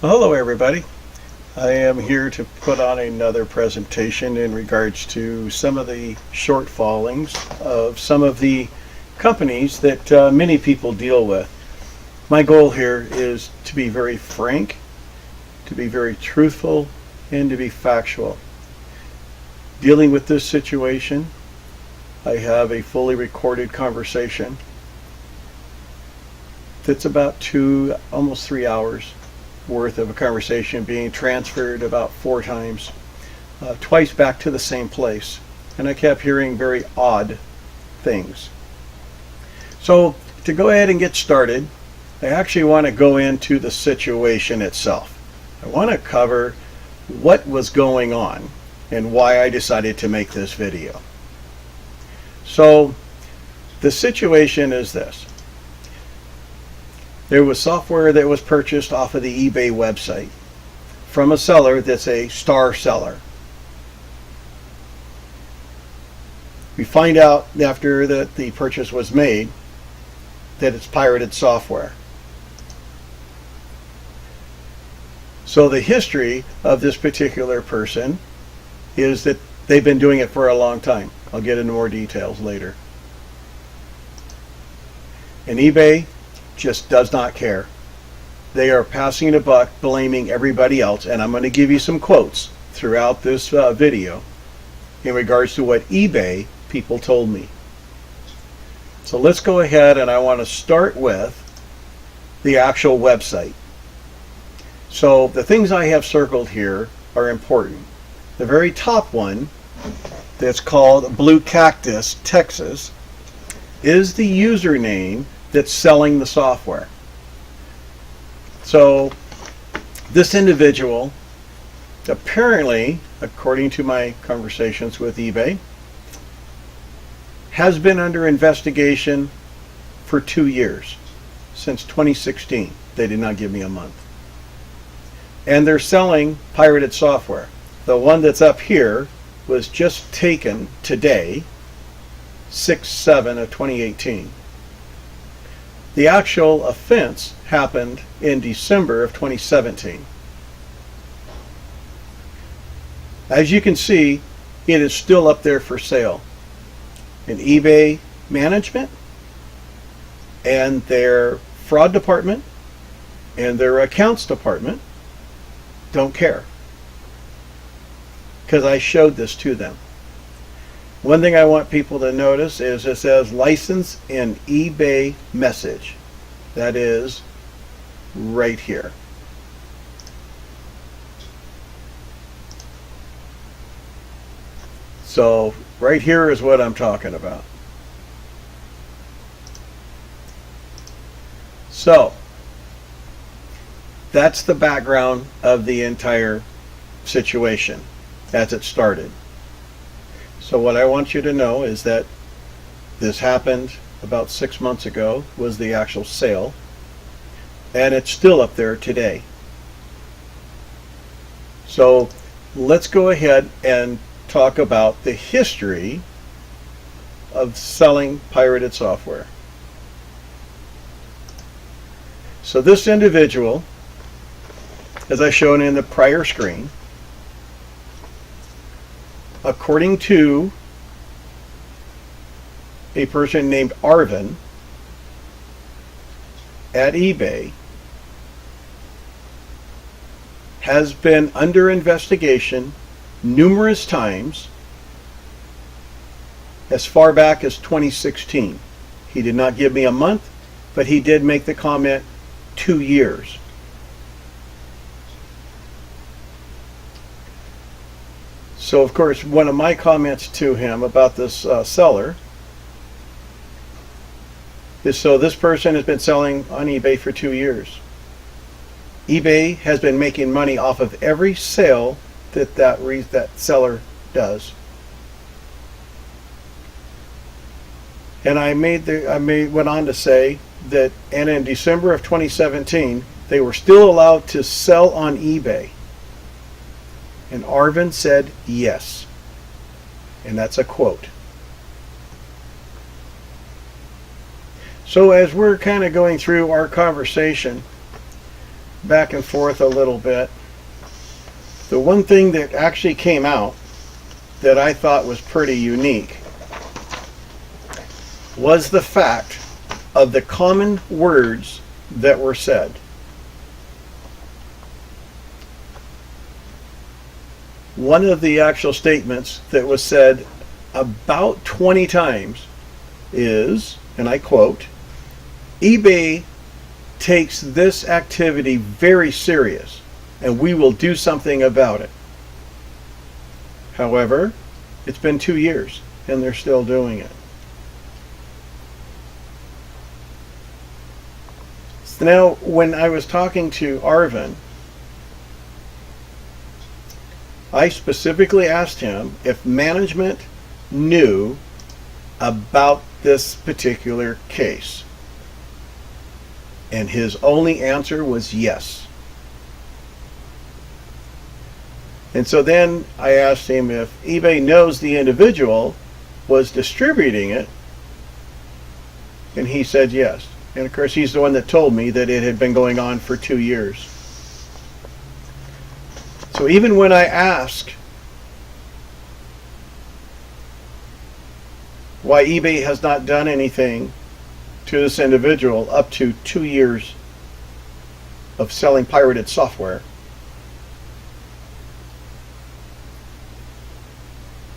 Hello everybody. I am here to put on another presentation in regards to some of the shortfallings of some of the companies that many people deal with. My goal here is to be very frank, to be very truthful, and to be factual. Dealing with this situation, I have a fully recorded conversation that's about almost 3 hours worth of a conversation being transferred about 4 times, twice back to the same place. And I kept hearing very odd things. So to go ahead and get started, I actually want to go into the situation itself. I want to cover what was going on and why I decided to make this video. So the situation is this. There was software that was purchased off of the eBay website from a seller that's a star seller. We find out after that the purchase was made that it's pirated software. So the history of this particular person is that they've been doing it for a long time. I'll get into more details later. And eBay just does not care. They are passing the buck, blaming everybody else, and I'm going to give you some quotes throughout this video in regards to what eBay people told me. So let's go ahead, and I want to start with the actual website. So the things I have circled here are important. The very top one, that's called Blue Cactus Texas, is the username that's selling the software. So this individual, apparently, according to my conversations with eBay, has been under investigation for 2 years, since 2016. They did not give me a month. And they're selling pirated software. The one that's up here was just taken today, 6/7 of 2018. The actual offense happened in December of 2017. As you can see, it is still up there for sale. And eBay management and their fraud department and their accounts department don't care, because I showed this to them. One thing I want people to notice is it says license in eBay message. That is right here. So right here is what I'm talking about. So that's the background of the entire situation as it started. So what I want you to know is that this happened about 6 months ago, was the actual sale, and it's still up there today. So let's go ahead and talk about the history of selling pirated software. So this individual, as I shown in the prior screen, according to a person named Arvin at eBay, has been under investigation numerous times as far back as 2016. He did not give me a month, but he did make the comment 2 years. So of course, one of my comments to him about this seller is, so this person has been selling on eBay for 2 years. eBay has been making money off of every sale that seller does. And I went on to say that, and in December of 2017, they were still allowed to sell on eBay. And Arvin said yes. And that's a quote. So as we're kind of going through our conversation, back and forth a little bit, the one thing that actually came out that I thought was pretty unique was the fact of the common words that were said. One of the actual statements that was said about 20 times is, and I quote, eBay takes this activity very serious and we will do something about it. However, it's been 2 years and they're still doing it. So now, when I was talking to Arvin, I specifically asked him if management knew about this particular case. And his only answer was yes. And so then I asked him if eBay knows the individual was distributing it, and he said yes. And of course, he's the one that told me that it had been going on for 2 years. So even when I ask why eBay has not done anything to this individual up to 2 years of selling pirated software,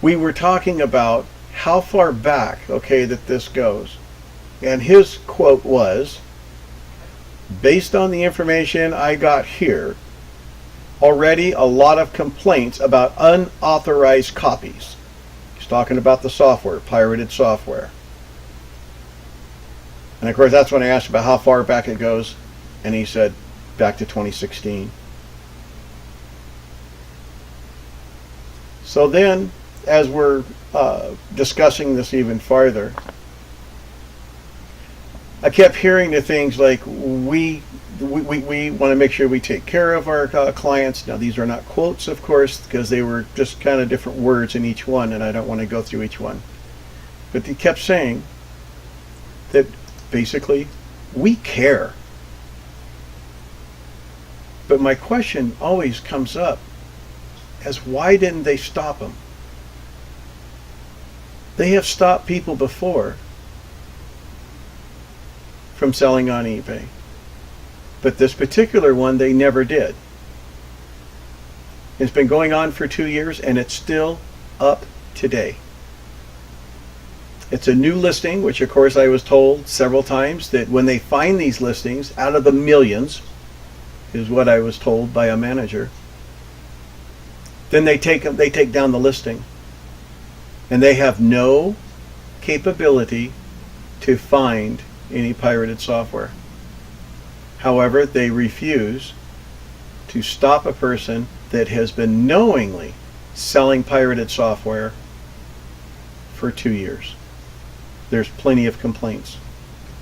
we were talking about how far back, that this goes. And his quote was, based on the information I got here, already a lot of complaints about unauthorized copies. He's talking about the software, pirated software. And of course, that's when I asked about how far back it goes, and he said back to 2016. So then, as we're discussing this even farther, I kept hearing the things like, we want to make sure we take care of our clients. Now, these are not quotes, of course, because they were just kind of different words in each one, and I don't want to go through each one. But he kept saying that basically, we care. But my question always comes up as, why didn't they stop them? They have stopped people before from selling on eBay. But this particular one, they never did. It's been going on for 2 years, and it's still up today. It's a new listing, which of course I was told several times that when they find these listings, out of the millions, is what I was told by a manager, then they take down the listing. And they have no capability to find any pirated software. However, they refuse to stop a person that has been knowingly selling pirated software for 2 years. There's plenty of complaints.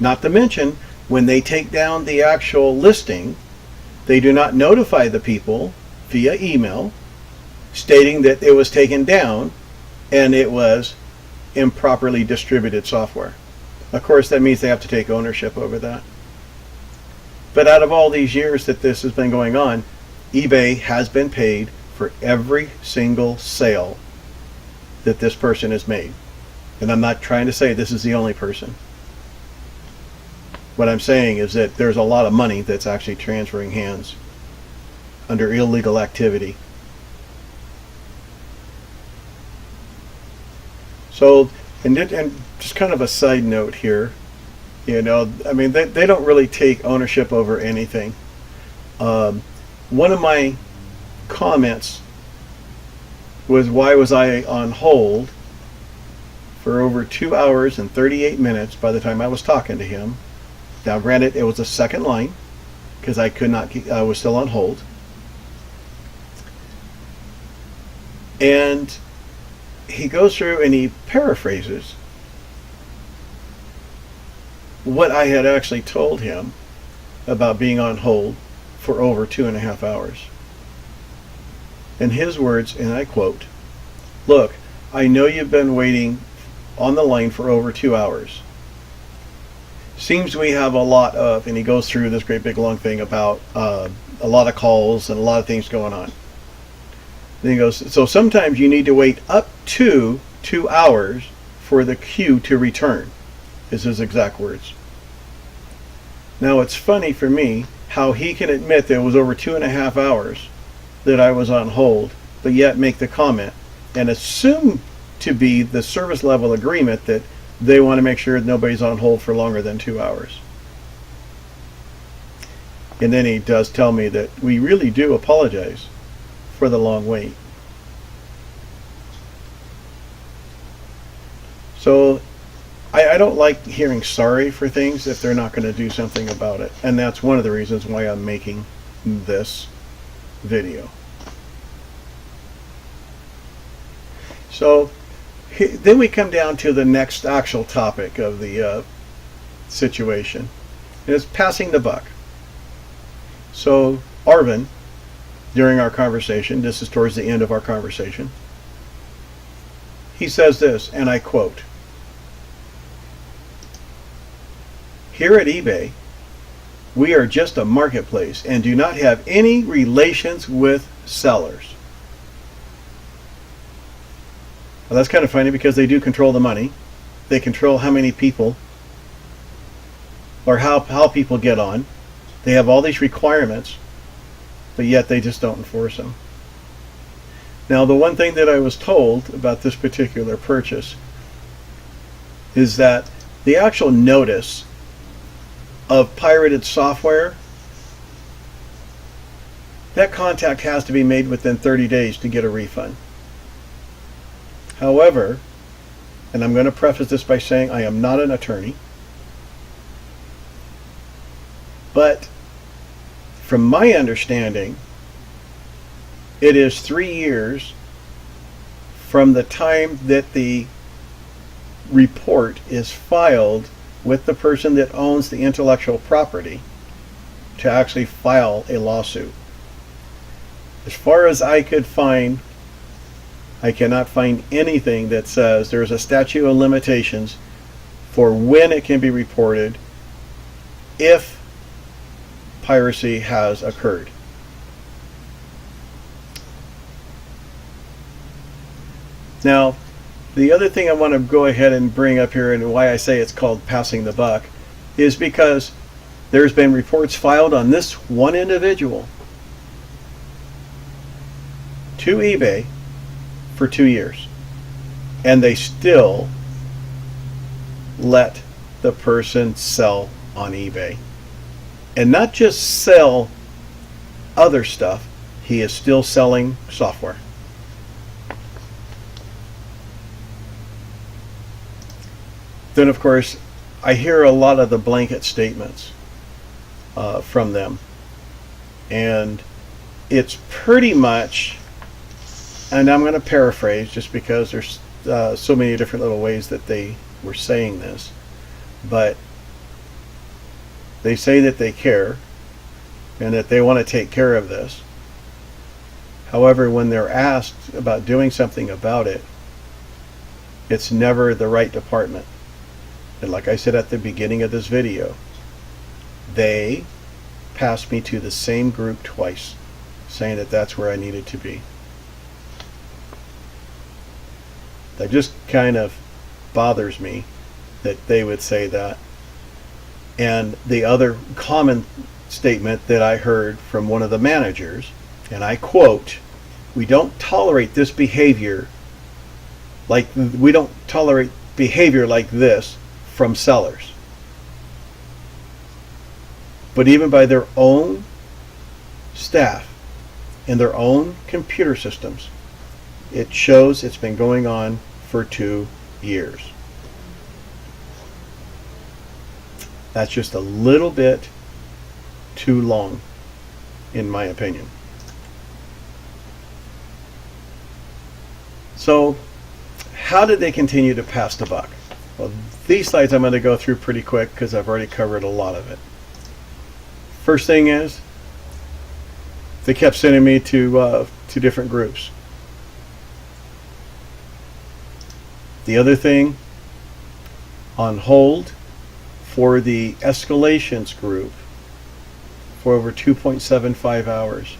Not to mention, when they take down the actual listing, they do not notify the people via email stating that it was taken down and it was improperly distributed software. Of course, that means they have to take ownership over that. But out of all these years that this has been going on, eBay has been paid for every single sale that this person has made. And I'm not trying to say this is the only person. What I'm saying is that there's a lot of money that's actually transferring hands under illegal activity. So, and just kind of a side note here, they don't really take ownership over anything. One of my comments was, why was I on hold for over 2 hours and 38 minutes by the time I was talking to him? Now, granted, it was a second line because I was still on hold. And he goes through and he paraphrases what I had actually told him about being on hold for over 2.5 hours. In his words, and I quote, "Look, I know you've been waiting on the line for over 2 hours. seems we have a lot of, and he goes through this great big long thing about a lot of calls and a lot of things going on. Then he goes, so sometimes you need to wait up to 2 hours for the queue to return, is his exact words. Now it's funny for me how he can admit that it was over 2.5 hours that I was on hold, but yet make the comment and assume to be the service level agreement that they want to make sure that nobody's on hold for longer than 2 hours. And then he does tell me that we really do apologize for the long wait. So I don't like hearing sorry for things if they're not going to do something about it. And that's one of the reasons why I'm making this video. So then we come down to the next actual topic of the situation. It's passing the buck. So Arvin, during our conversation, this is towards the end of our conversation, he says this, and I quote, "Here at eBay, we are just a marketplace and do not have any relations with sellers." Well, that's kind of funny because they do control the money. They control how many people or how people get on. They have all these requirements, but yet they just don't enforce them. Now, the one thing that I was told about this particular purchase is that the actual notice of pirated software, that contact has to be made within 30 days to get a refund. However, and I'm going to preface this by saying I am not an attorney, but from my understanding, it is 3 years from the time that the report is filed with the person that owns the intellectual property to actually file a lawsuit. As far as I could find, I cannot find anything that says there's a statute of limitations for when it can be reported if piracy has occurred. Now, the other thing I want to go ahead and bring up here, and why I say it's called passing the buck, is because there's been reports filed on this one individual to eBay for 2 years, and they still let the person sell on eBay. And not just sell other stuff, he is still selling software. Then, of course, I hear a lot of the blanket statements from them. And it's pretty much, and I'm going to paraphrase just because there's so many different little ways that they were saying this, but they say that they care and that they want to take care of this. However, when they're asked about doing something about it, it's never the right department. And like I said at the beginning of this video, they passed me to the same group twice, saying that that's where I needed to be. That just kind of bothers me that they would say that. And the other common statement that I heard from one of the managers, and I quote, we don't tolerate this behavior like this from sellers. But even by their own staff and their own computer systems, it shows it's been going on for 2 years. That's just a little bit too long, in my opinion. So, how did they continue to pass the buck? Well, these slides I'm going to go through pretty quick because I've already covered a lot of it. First thing is, they kept sending me to different groups. The other thing, on hold for the escalations group for over 2.75 hours.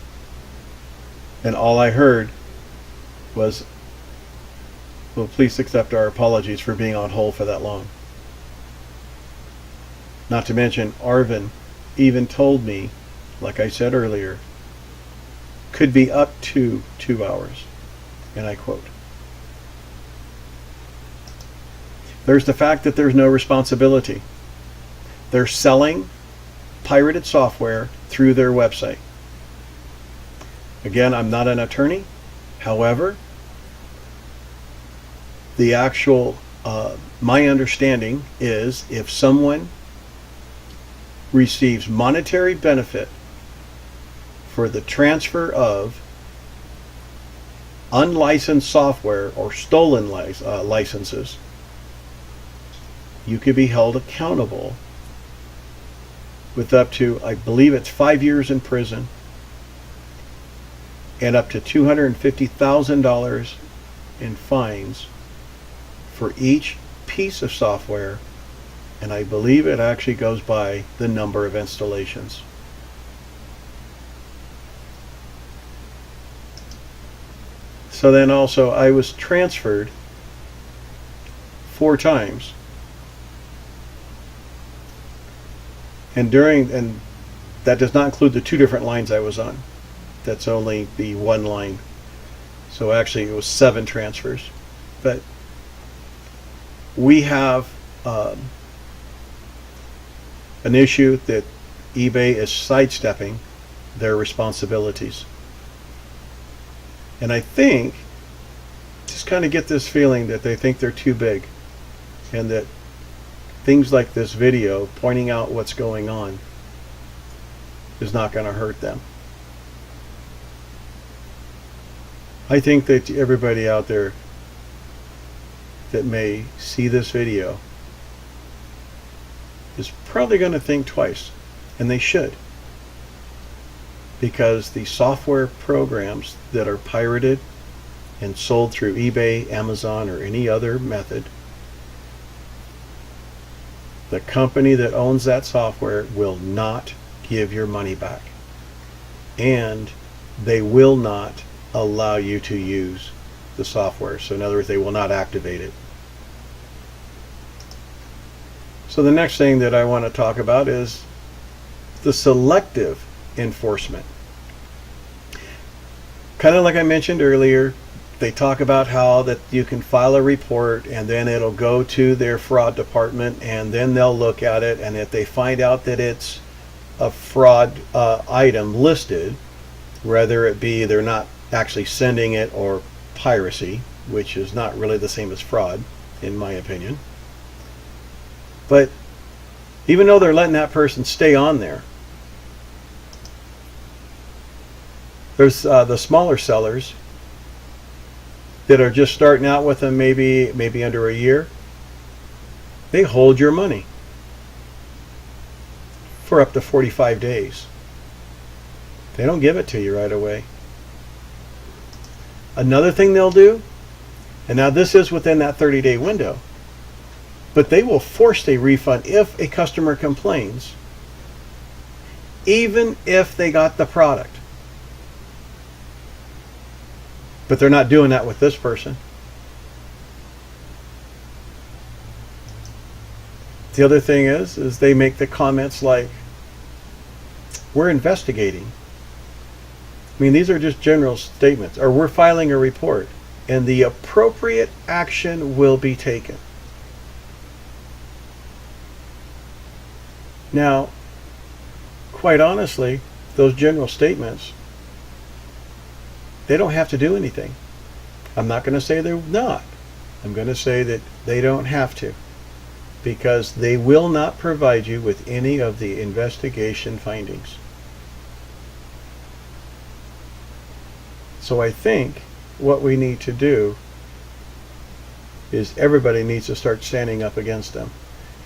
And all I heard was, well, please accept our apologies for being on hold for that long. Not to mention, Arvin even told me, like I said earlier, could be up to 2 hours. And I quote, there's the fact that there's no responsibility. They're selling pirated software through their website. Again, I'm not an attorney. However, the actual, my understanding is if someone receives monetary benefit for the transfer of unlicensed software or stolen licenses, you could be held accountable with up to, I believe it's 5 years in prison and up to $250,000 in fines for each piece of software, and I believe it actually goes by the number of installations. So then also I was transferred 4 times. And that does not include the 2 different lines I was on. That's only the 1 line. So actually it was 7 transfers. But we have an issue that eBay is sidestepping their responsibilities. And I think, just kind of get this feeling that they think they're too big, and that things like this video pointing out what's going on is not going to hurt them. I think that everybody out there that may see this video is probably going to think twice, and they should, because the software programs that are pirated and sold through eBay, Amazon, or any other method, the company that owns that software will not give your money back, and they will not allow you to use the software. So in other words, they will not activate it. So the next thing that I want to talk about is the selective enforcement. Kind of like I mentioned earlier, they talk about how that you can file a report and then it'll go to their fraud department, and then they'll look at it, and if they find out that it's a fraud item listed, whether it be they're not actually sending it or piracy, which is not really the same as fraud in my opinion. But even though they're letting that person stay on there, there's the smaller sellers that are just starting out with them, maybe under a year. They hold your money for up to 45 days. They don't give it to you right away. Another thing they'll do, and now this is within that 30-day window, but they will force a refund if a customer complains, even if they got the product. But they're not doing that with this person. The other thing is they make the comments like, we're investigating. I mean, these are just general statements. Or we're filing a report, and the appropriate action will be taken. Now, quite honestly, those general statements, they don't have to do anything. I'm not going to say they're not. I'm going to say that they don't have to, because they will not provide you with any of the investigation findings. So I think what we need to do is everybody needs to start standing up against them.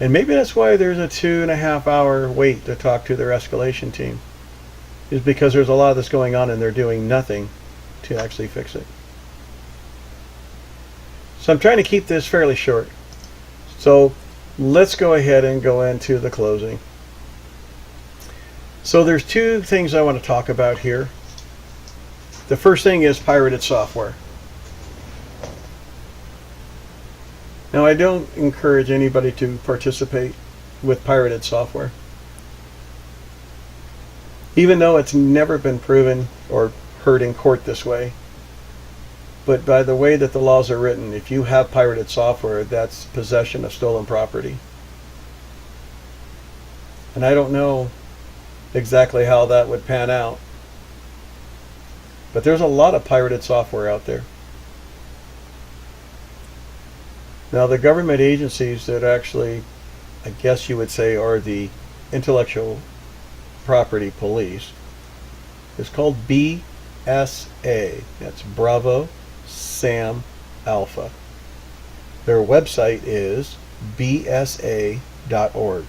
And maybe that's why there's a 2.5 hour wait to talk to their escalation team, is because there's a lot of this going on and they're doing nothing to actually fix it. So I'm trying to keep this fairly short. So let's go ahead and go into the closing. So there's two things I want to talk about here. The first thing is pirated software. Now, I don't encourage anybody to participate with pirated software, even though it's never been proven or heard in court this way. But by the way that the laws are written, if you have pirated software, that's possession of stolen property. And I don't know exactly how that would pan out, but there's a lot of pirated software out there. Now, the government agencies that actually, I guess you would say, are the intellectual property police is called BSA. That's Bravo Sam Alpha. Their website is bsa.org.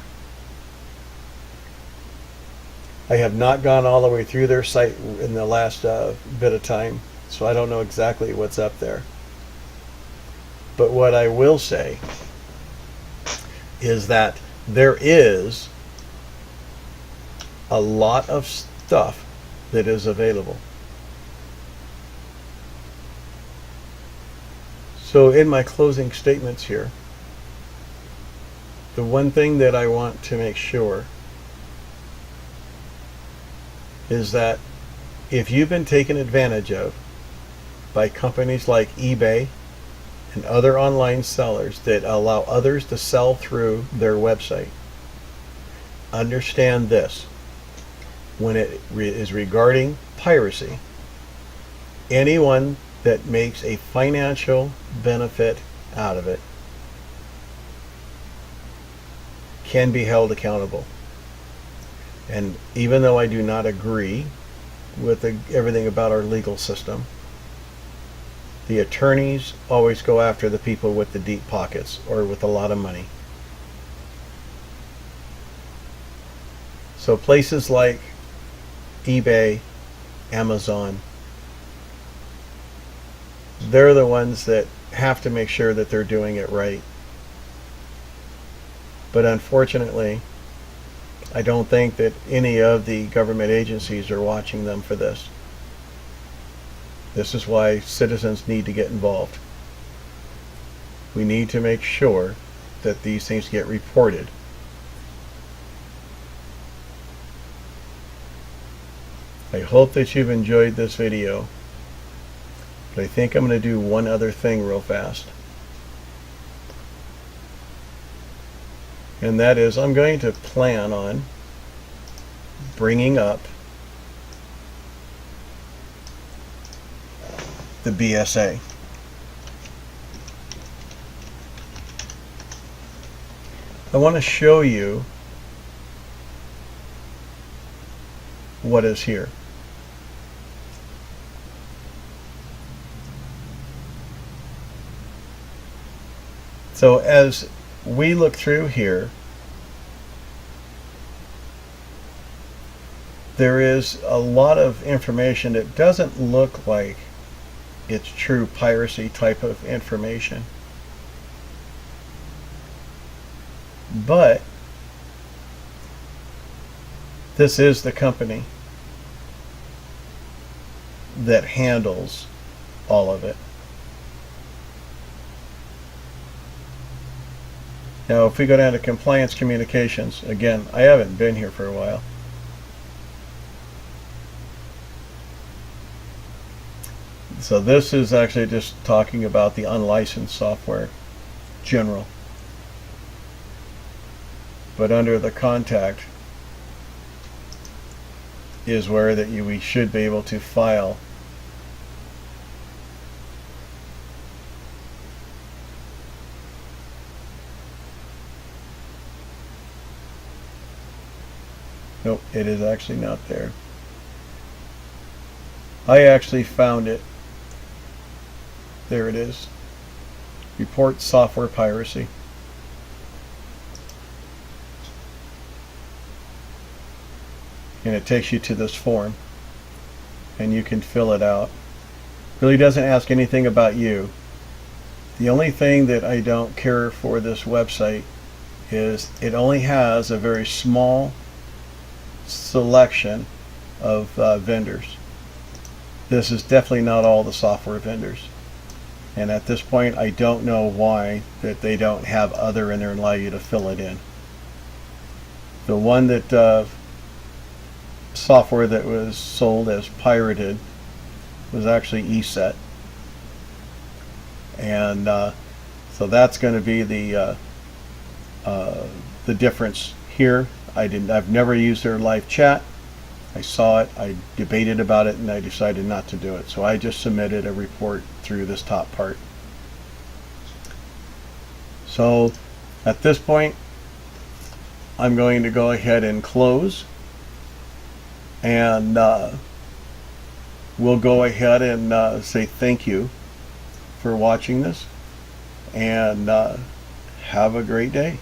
I have not gone all the way through their site in the last bit of time, so I don't know exactly what's up there. But what I will say is that there is a lot of stuff that is available. So in my closing statements here, the one thing that I want to make sure is that if you've been taken advantage of by companies like eBay and other online sellers that allow others to sell through their website, understand this. When it is regarding piracy, anyone that makes a financial benefit out of it can be held accountable. And even though I do not agree with everything about our legal system, the attorneys always go after the people with the deep pockets or with a lot of money. So places like eBay, Amazon, they're the ones that have to make sure that they're doing it right. But unfortunately, I don't think that any of the government agencies are watching them for this. This is why citizens need to get involved. We need to make sure that these things get reported. I hope that you've enjoyed this video, but I think I'm going to do one other thing real fast. And that is, I'm going to plan on bringing up the BSA. I want to show you what is here. So as we look through here, there is a lot of information that doesn't look like it's true piracy type of information. But this is the company that handles all of it. Now, if we go down to compliance communications, again, I haven't been here for a while. So this is actually just talking about the unlicensed software, general. But under the contact is where that we should be able to file Nope, it is actually not there. I actually found it. There it is. Report software piracy. And it takes you to this form. And you can fill it out. Really doesn't ask anything about you. The only thing that I don't care for this website is it only has a very small selection of vendors. This is definitely not all the software vendors. And at this point, I don't know why that they don't have other in there and allow you to fill it in. The one that software that was sold as pirated was actually ESET. And so that's going to be the difference here. I've never used their live chat. I saw it, I debated about it, and I decided not to do it. So I just submitted a report through this top part. So at this point, I'm going to go ahead and close, and we'll go ahead and say thank you for watching this, and have a great day.